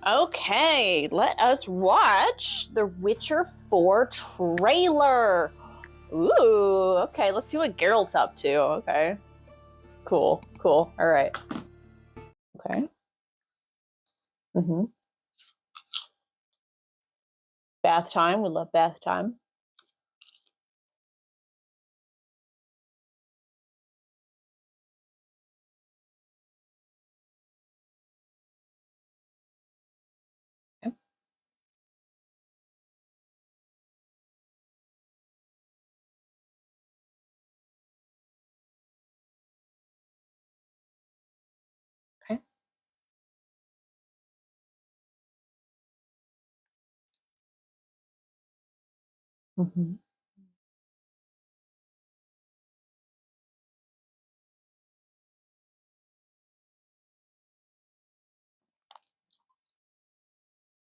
Okay, let us watch the Witcher 4 trailer. Ooh, okay, let's see what Geralt's up to. Okay. Cool, cool. All right. Okay. Bath time. We love bath time. Okay. Okay. Mm-hmm.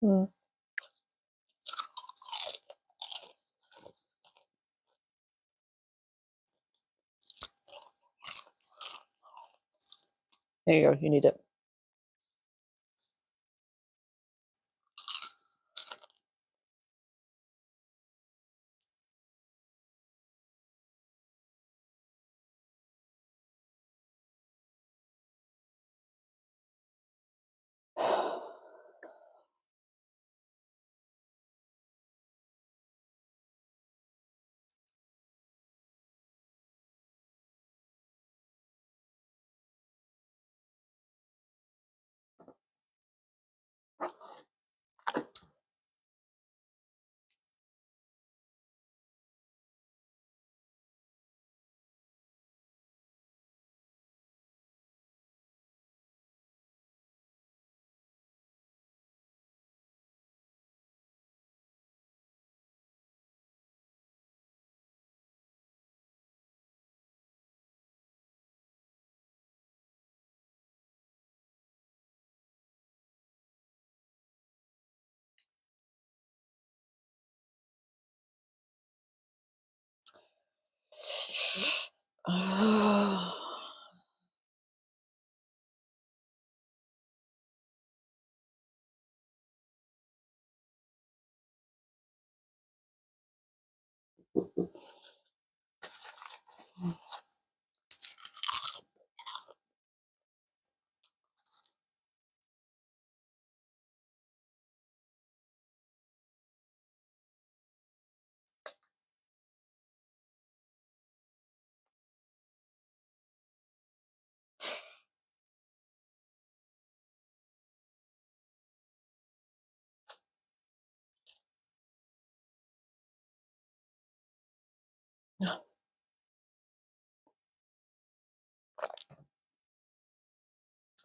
Mm. There you go. You need it.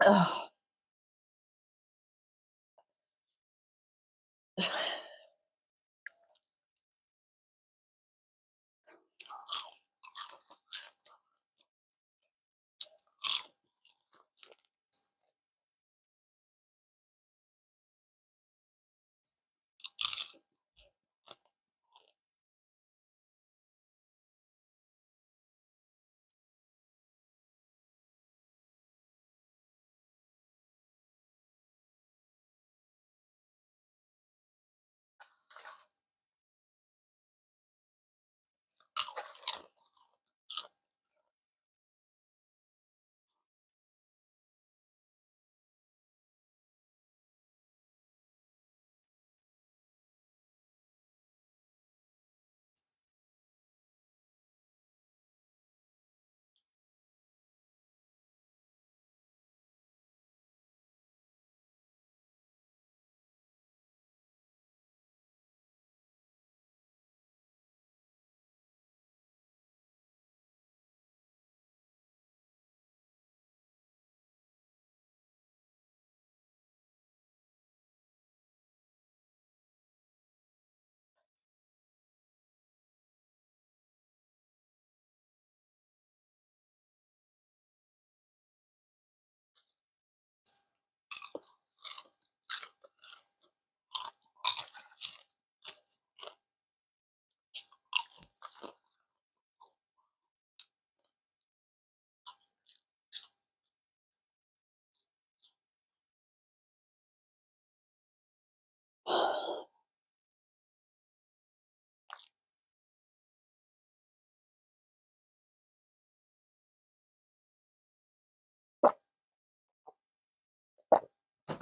Ugh.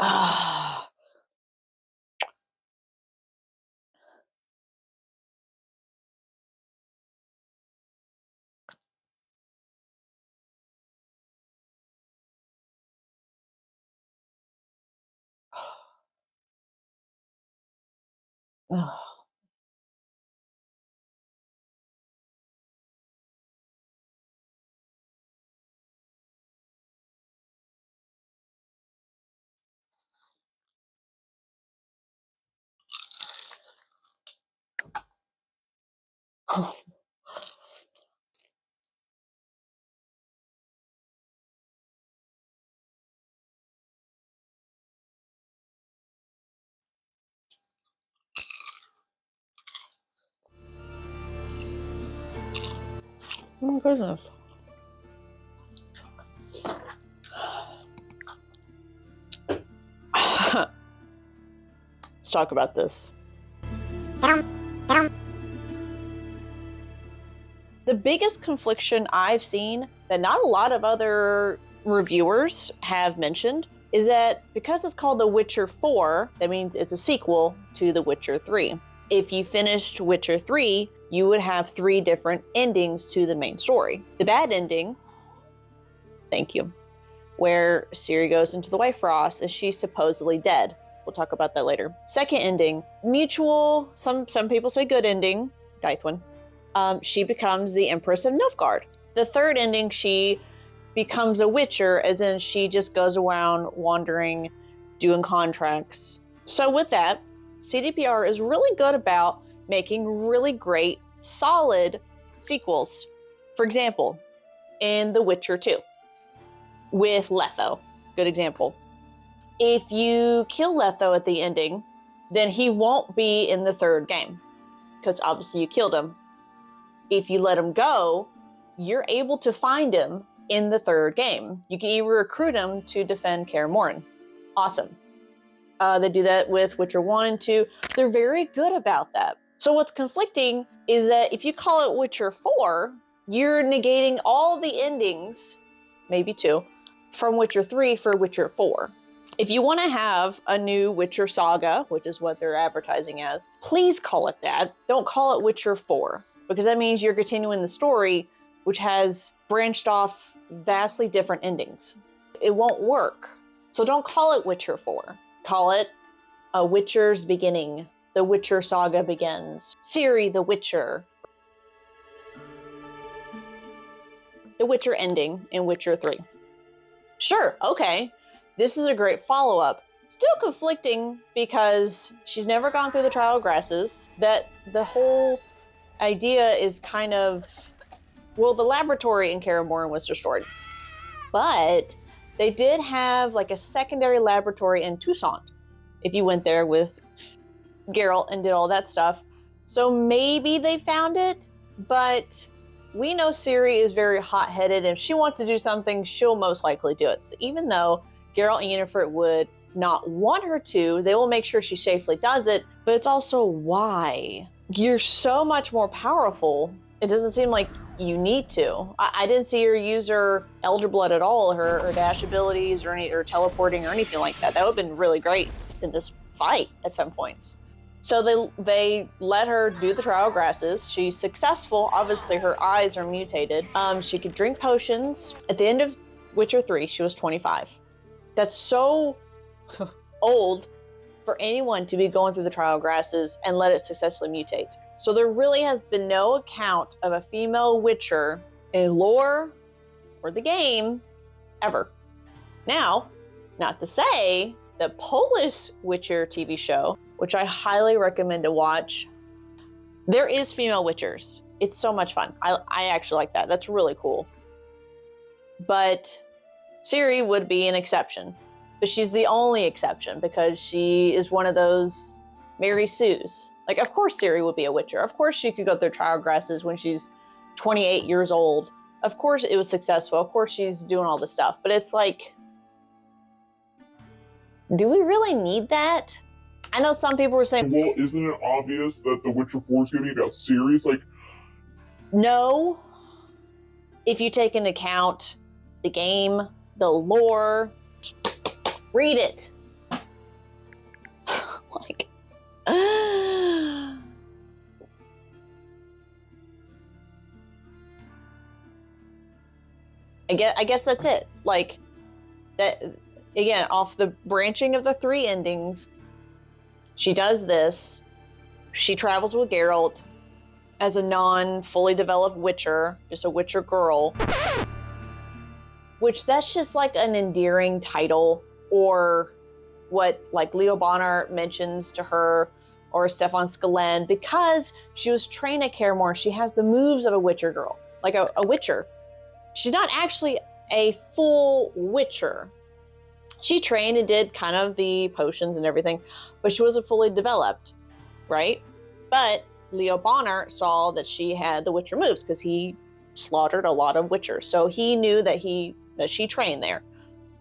Ah. Oh my goodness. Let's talk about this. The biggest confliction I've seen that not a lot of other reviewers have mentioned is that because it's called The Witcher 4, that means it's a sequel to The Witcher 3. If you finished Witcher 3, you would have 3 different endings to the main story. The bad ending, thank you, where Ciri goes into the Bifrost and she's supposedly dead. We'll talk about that later. Second ending, mutual, some people say good ending, 𝚷𝚾𝚗. She becomes the Empress of Nilfgaard. The third ending, she becomes a Witcher, as in she just goes around wandering, doing contracts. So with that, CDPR is really good about making really great, solid sequels. For example, in The Witcher 2, with Letho, good example. If you kill Letho at the ending, then he won't be in the third game, because obviously you killed him. If you let him go, you're able to find him in the third game. You can even recruit him to defend Kaer Morhen. Awesome. They do that with Witcher 1 and 2. They're very good about that. So what's conflicting is that if you call it Witcher 4, you're negating all the endings, maybe 2, from Witcher 3 for Witcher 4. If you want to have a new Witcher saga, which is what they're advertising as, please call it that. Don't call it Witcher 4, because that means you're continuing the story, which has branched off vastly different endings. It won't work. So don't call it Witcher 4. Call it A Witcher's Beginning. The Witcher saga begins. Ciri the Witcher. The Witcher ending in Witcher 3. Sure, okay. This is a great follow-up. Still conflicting because she's never gone through the Trial of Grasses. That the whole idea is kind of, well, the laboratory in Kaer Morhen was destroyed. But they did have like a secondary laboratory in Toussaint, if you went there with Geralt and did all that stuff. So maybe they found it, but we know Ciri is very hot-headed, and if she wants to do something, she'll most likely do it. So even though Geralt and Yennefer would not want her to, they will make sure she safely does it, but it's also why. You're so much more powerful. It doesn't seem like you need to. I didn't see her use her Elder Blood at all, her dash abilities or teleporting or anything like that. That would have been really great in this fight at some points. So they let her do the Trial of Grasses. She's successful. Obviously, her eyes are mutated. She could drink potions. At the end of Witcher 3, she was 25. That's so old for anyone to be going through the Trial of Grasses and let it successfully mutate. So there really has been no account of a female Witcher in lore or the game ever. Now, not to say the Polish Witcher TV show, which I highly recommend to watch, there is female Witchers. It's so much fun. I actually like that. That's really cool. But Ciri would be an exception. But she's the only exception because she is one of those Mary Sues. Like, of course Ciri would be a Witcher. Of course she could go through Trial of Grasses when she's 28 years old. Of course it was successful. Of course she's doing all this stuff. But it's like, do we really need that? I know some people were saying, well, isn't it obvious that The Witcher 4 is going to be about Ciri? It's like, no. If you take into account the game, the lore, read it. Like, I guess that's it. Like, that, again, off the branching of the 3 endings, she does this. She travels with Geralt as a non-fully developed witcher, just a witcher girl. Which, that's just like an endearing title, or what like Leo Bonner mentions to her, or Stefan Skalen, because she was trained at Kaer Morhen. She has the moves of a witcher girl, like a witcher. She's not actually a full witcher. She trained and did kind of the potions and everything, but she wasn't fully developed, right? But Leo Bonner saw that she had the witcher moves because he slaughtered a lot of witchers. So he knew that she trained there.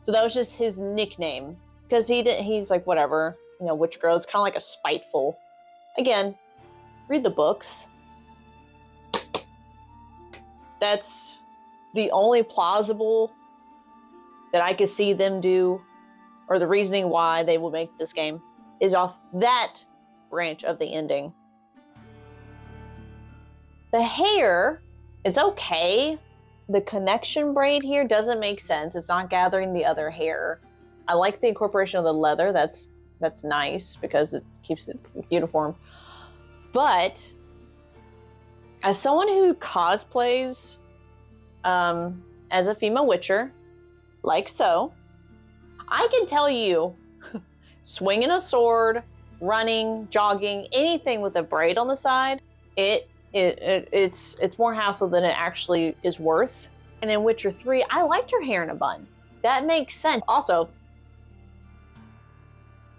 So that was just his nickname, because he's like, whatever, you know, witch girl. It's kind of like a spiteful. Again, read the books. That's the only plausible that I could see them do, or the reasoning why they will make this game, is off that branch of the ending. The hair, it's okay. The connection braid here doesn't make sense. It's not gathering the other hair. I like the incorporation of the leather. That's nice because it keeps it uniform. But as someone who cosplays as a female witcher, like so, I can tell you, swinging a sword, running, jogging, anything with a braid on the side, it's more hassle than it actually is worth. And in Witcher 3, I liked her hair in a bun. That makes sense. Also,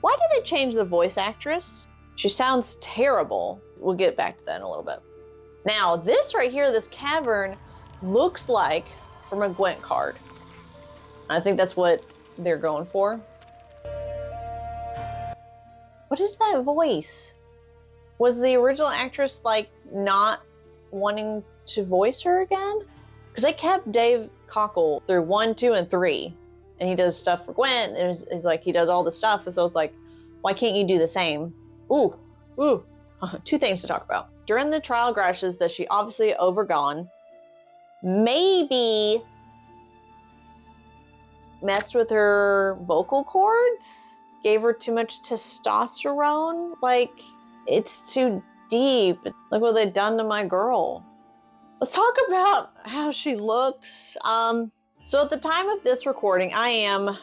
why did they change the voice actress? She sounds terrible. We'll get back to that in a little bit. Now, this right here, this cavern, looks like from a Gwent card. I think that's what they're going for. What is that voice? Was the original actress like not wanting to voice her again? Because they kept Dave Cockle through 1, 2, and 3, and he does stuff for Gwent, and it's like he does all the stuff, and so it's like, why can't you do the same? Ooh. 2 things to talk about. During the trial grashes that she obviously overgone, maybe messed with her vocal cords, gave her too much testosterone. Like, it's too deep. Look what they've done to my girl. Let's talk about how she looks. So at the time of this recording, I am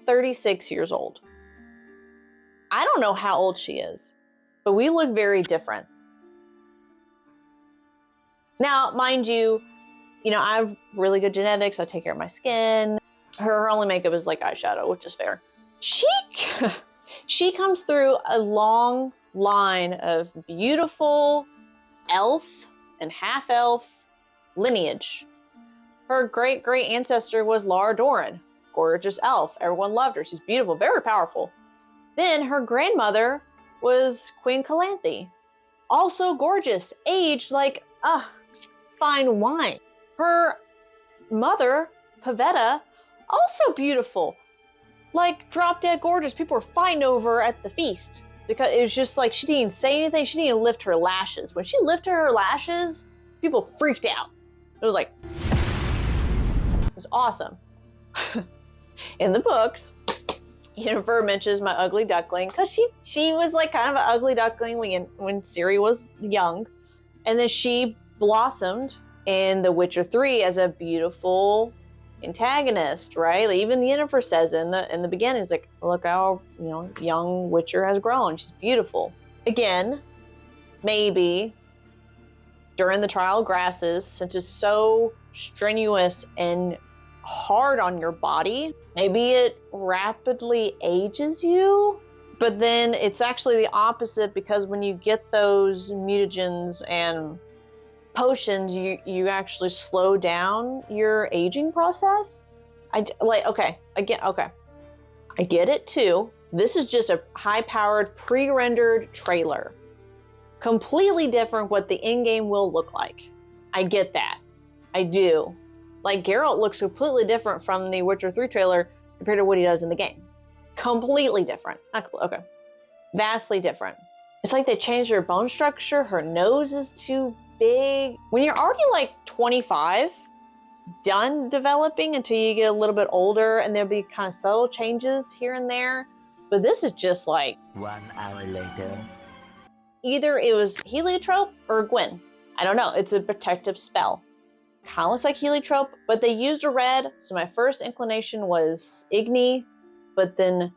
36 years old. I don't know how old she is, but we look very different. Now, mind you, I have really good genetics. I take care of my skin. Her only makeup is like eyeshadow, which is fair. She comes through a long line of beautiful elf and half-elf lineage. Her great-great ancestor was Lara Dorren, gorgeous elf. Everyone loved her. She's beautiful, very powerful. Then her grandmother was Queen Calanthe, also gorgeous, aged like fine wine. Her mother, Pavetta, also beautiful, like drop-dead gorgeous. People were fighting over her at the feast because it was just like she didn't even say anything. She didn't even lift her lashes. When she lifted her lashes, people freaked out. It was like, it was awesome. In the books, Yennefer mentions my ugly duckling because she was like kind of an ugly duckling when Ciri was young, and then she blossomed in The Witcher 3 as a beautiful antagonist, right? Like, even Yennefer says in the beginning, it's like, look how young Witcher has grown. She's beautiful. Again, maybe during the trial grasses, since it's so strenuous and hard on your body, maybe it rapidly ages you. But then it's actually the opposite, because when you get those mutagens and potions, you actually slow down your aging process. I get it too. This is just a high-powered, pre-rendered trailer. Completely different what the in-game will look like. I get that. I do. Like, Geralt looks completely different from the Witcher 3 trailer compared to what he does in the game. Completely different. Okay. Vastly different. It's like they changed her bone structure. Her nose is too big. When you're already like 25, done developing until you get a little bit older, and there'll be kind of subtle changes here and there. But this is just like 1 hour later. Either it was heliotrope or Gwyn. I don't know. It's a protective spell. Kind of looks like heliotrope, but they used a red, so my first inclination was Igni, but then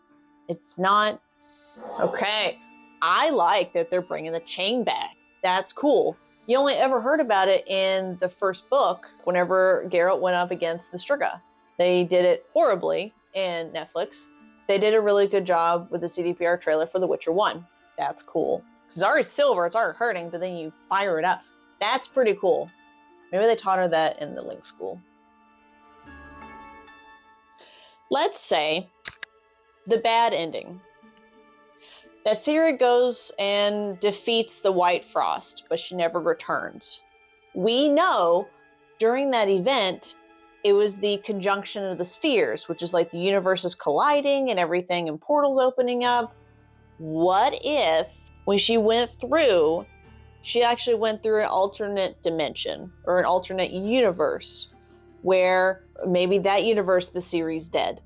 it's not. Okay, I like that they're bringing the chain back. That's cool. You only ever heard about it in the first book, whenever Geralt went up against the 𝓑𝓭. They did it horribly in Netflix. They did a really good job with the CDPR trailer for The Witcher 1. That's cool. It's already silver, it's already hurting, but then you fire it up. That's pretty cool. Maybe they taught her that in the Link School. Let's say the bad ending. That Ciri goes and defeats the White Frost, but she never returns. We know during that event, it was the conjunction of the spheres, which is like the universes colliding and everything and portals opening up. What if when she went through, she actually went through an alternate dimension or an alternate universe where maybe that universe, the Ciri's dead.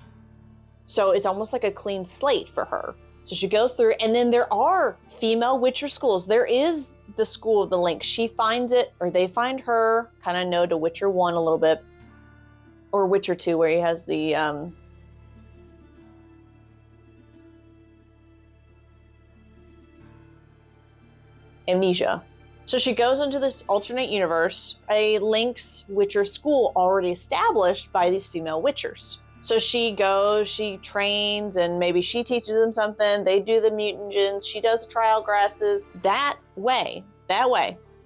So it's almost like a clean slate for her. So she goes through, and then there are female Witcher schools. There is the School of the Link. She finds it, or they find her, kind of know to Witcher 1 a little bit, or Witcher 2, where he has the amnesia. So she goes into this alternate universe, a Link's Witcher school already established by these female Witchers. So she goes, she trains, and maybe she teaches them something. They do the mutagens. She does trial grasses. That way,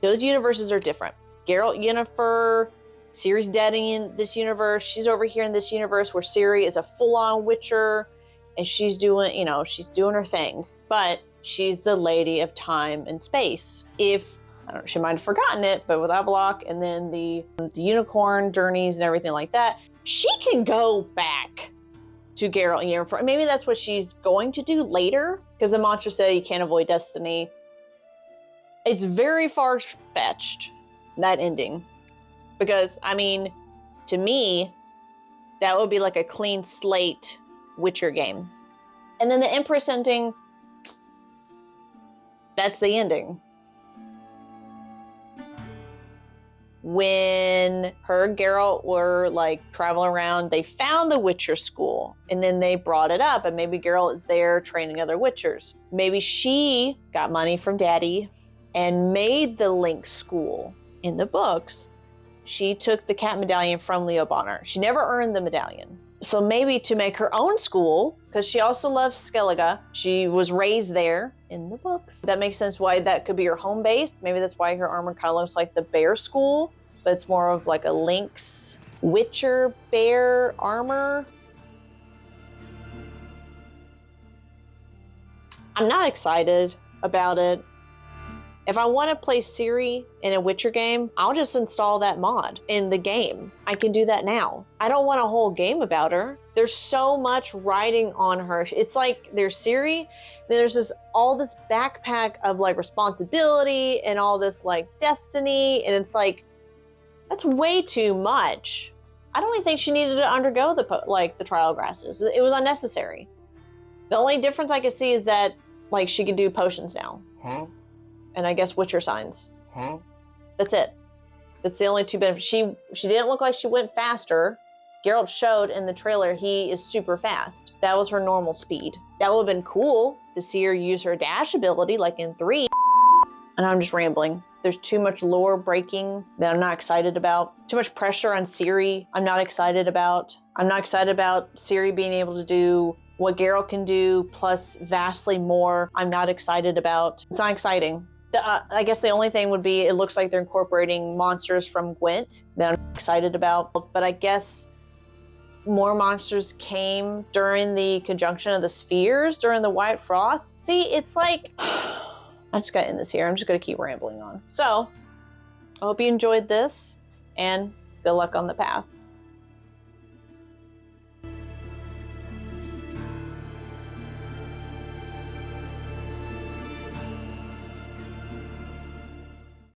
those universes are different. Geralt, Yennefer, Ciri's dead in this universe. She's over here in this universe where Ciri is a full-on Witcher, and she's doing, she's doing her thing. But she's the lady of time and space. If, I don't know, she might have forgotten it, but with Avallac'h and then the unicorn journeys and everything like that, she can go back to Geralt and Yennefer. Maybe that's what she's going to do later, because the mantra said you can't avoid destiny. It's very far-fetched, that ending. Because, to me, that would be like a clean slate Witcher game. And then the Empress ending, that's the ending. When her and Geralt were traveling around, they found the Witcher school, and then they brought it up, and maybe Geralt is there training other Witchers. Maybe she got money from Daddy and made the Link school. In the books, she took the cat medallion from Leo Bonner. She never earned the medallion. So maybe to make her own school, because she also loves Skellige, she was raised there in the books. That makes sense why that could be her home base. Maybe that's why her armor kind of looks like the bear school, but it's more of like a Link's Witcher bear armor. I'm not excited about it. If I want to play Ciri in a Witcher game, I'll just install that mod in the game. I can do that now. I don't want a whole game about her. There's so much riding on her. It's like there's Ciri, then there's all this backpack of responsibility and all this destiny, and it's that's way too much. I don't even think she needed to undergo the trial grasses. It was unnecessary. The only difference I could see is that she could do potions now. Huh? And I guess Witcher signs. Huh? That's it. That's the only two benefits. She didn't look like she went faster. Geralt showed in the trailer he is super fast. That was her normal speed. That would have been cool to see her use her dash ability like in 3. And I'm just rambling. There's too much lore breaking that I'm not excited about. Too much pressure on Ciri I'm not excited about. I'm not excited about Ciri being able to do what Geralt can do, plus vastly more I'm not excited about. It's not exciting. I guess the only thing would be it looks like they're incorporating monsters from Gwent that I'm excited about. But I guess more monsters came during the conjunction of the spheres during the White Frost. See, it's I just gotta end this here. I'm just gonna keep rambling on. So, I hope you enjoyed this, and good luck on the path.